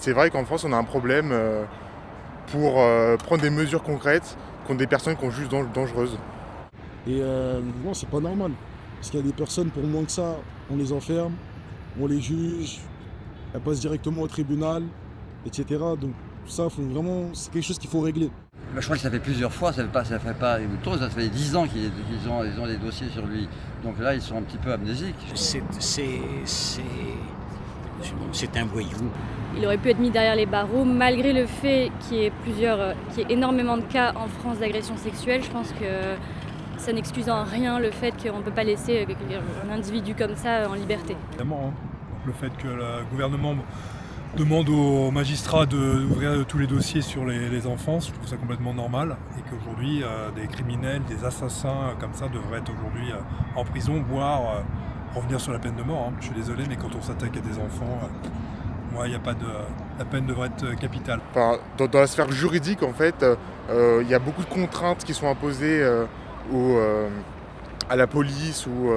C'est vrai qu'en France, on a un problème pour prendre des mesures concrètes contre des personnes qu'on juge dangereuses. Et non, c'est pas normal. Parce qu'il y a des personnes, pour moins que ça, on les enferme, on les juge, elles passent directement au tribunal, etc. Donc ça, c'est quelque chose qu'il faut régler. Je crois que ça fait plusieurs fois, ça fait pas une tour, ça fait 10 ans qu'ils ont des dossiers sur lui. Donc là, ils sont un petit peu amnésiques. C'est un voyou. Il aurait pu être mis derrière les barreaux, malgré le fait qu'il y ait énormément de cas en France d'agression sexuelle. Je pense que ça n'excuse en rien le fait qu'on ne peut pas laisser un individu comme ça en liberté. Évidemment, le fait que le gouvernement demande aux magistrats d'ouvrir tous les dossiers sur les enfants, je trouve ça complètement normal. Et qu'aujourd'hui, des criminels, des assassins comme ça devraient être aujourd'hui en prison, voire revenir sur la peine de mort. Je suis désolé, mais quand on s'attaque à des enfants, il n'y a pas la peine devrait être capitale. Enfin, dans la sphère juridique, en fait, il y a beaucoup de contraintes qui sont imposées à la police ou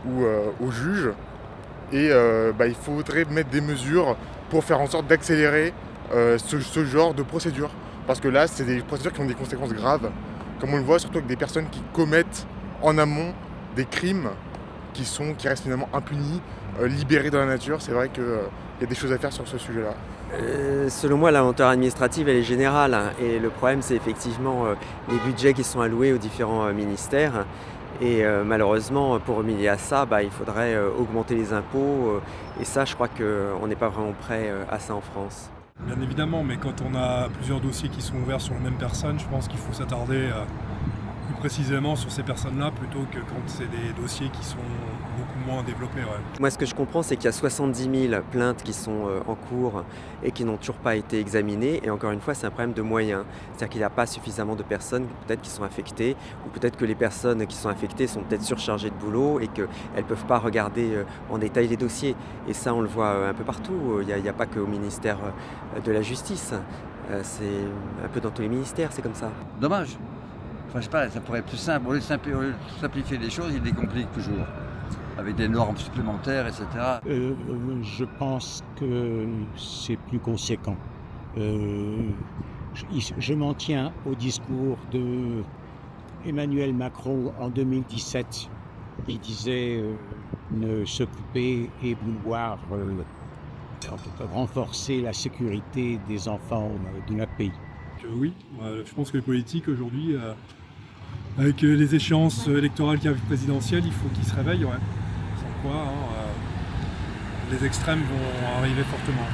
aux juges. Et il faudrait mettre des mesures pour faire en sorte d'accélérer ce genre de procédures. Parce que là, c'est des procédures qui ont des conséquences graves, comme on le voit, surtout avec des personnes qui commettent en amont des crimes qui restent finalement impunis, libérés dans la nature. C'est vrai qu'il y a des choses à faire sur ce sujet-là. Selon moi, la lenteur administrative, elle est générale. Et le problème, c'est effectivement les budgets qui sont alloués aux différents ministères. Et malheureusement, pour remédier à ça, il faudrait augmenter les impôts. Et ça, je crois qu'on n'est pas vraiment prêt à ça en France. Bien évidemment, mais quand on a plusieurs dossiers qui sont ouverts sur la même personne, je pense qu'il faut s'attarder plus précisément sur ces personnes-là plutôt que quand c'est des dossiers qui sont beaucoup moins développés. Ouais. Moi, ce que je comprends, c'est qu'il y a 70 000 plaintes qui sont en cours et qui n'ont toujours pas été examinées. Et encore une fois, c'est un problème de moyens. C'est-à-dire qu'il n'y a pas suffisamment de personnes peut-être qui sont affectées, ou peut-être que les personnes qui sont affectées sont peut-être surchargées de boulot et qu'elles ne peuvent pas regarder en détail les dossiers. Et ça, on le voit un peu partout. Il n'y a pas qu'au ministère de la Justice. C'est un peu dans tous les ministères, c'est comme ça. Dommage. Enfin, je sais pas, ça pourrait être plus simple. Au lieu de simplifier les choses, ils les compliquent toujours. Avec des normes supplémentaires, etc. Je pense que c'est plus conséquent. Je m'en tiens au discours de Emmanuel Macron en 2017. Il disait ne s'occuper et vouloir renforcer la sécurité des enfants de notre pays. Oui, je pense que les politiques aujourd'hui, avec les échéances électorales qui arrivent présidentielles, il faut qu'ils se réveillent. Ouais. Sans quoi, les extrêmes vont arriver fortement.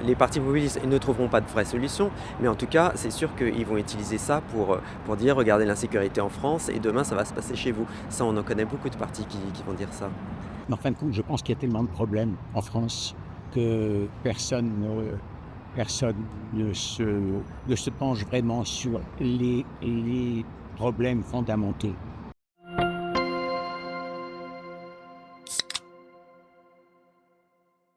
Les partis populistes ils ne trouveront pas de vraies solutions, mais en tout cas, c'est sûr qu'ils vont utiliser ça pour dire regardez l'insécurité en France et demain ça va se passer chez vous. Ça, on en connaît beaucoup de partis qui vont dire ça. Mais en fin de compte, je pense qu'il y a tellement de problèmes en France que personne ne se penche vraiment sur les problèmes fondamentaux.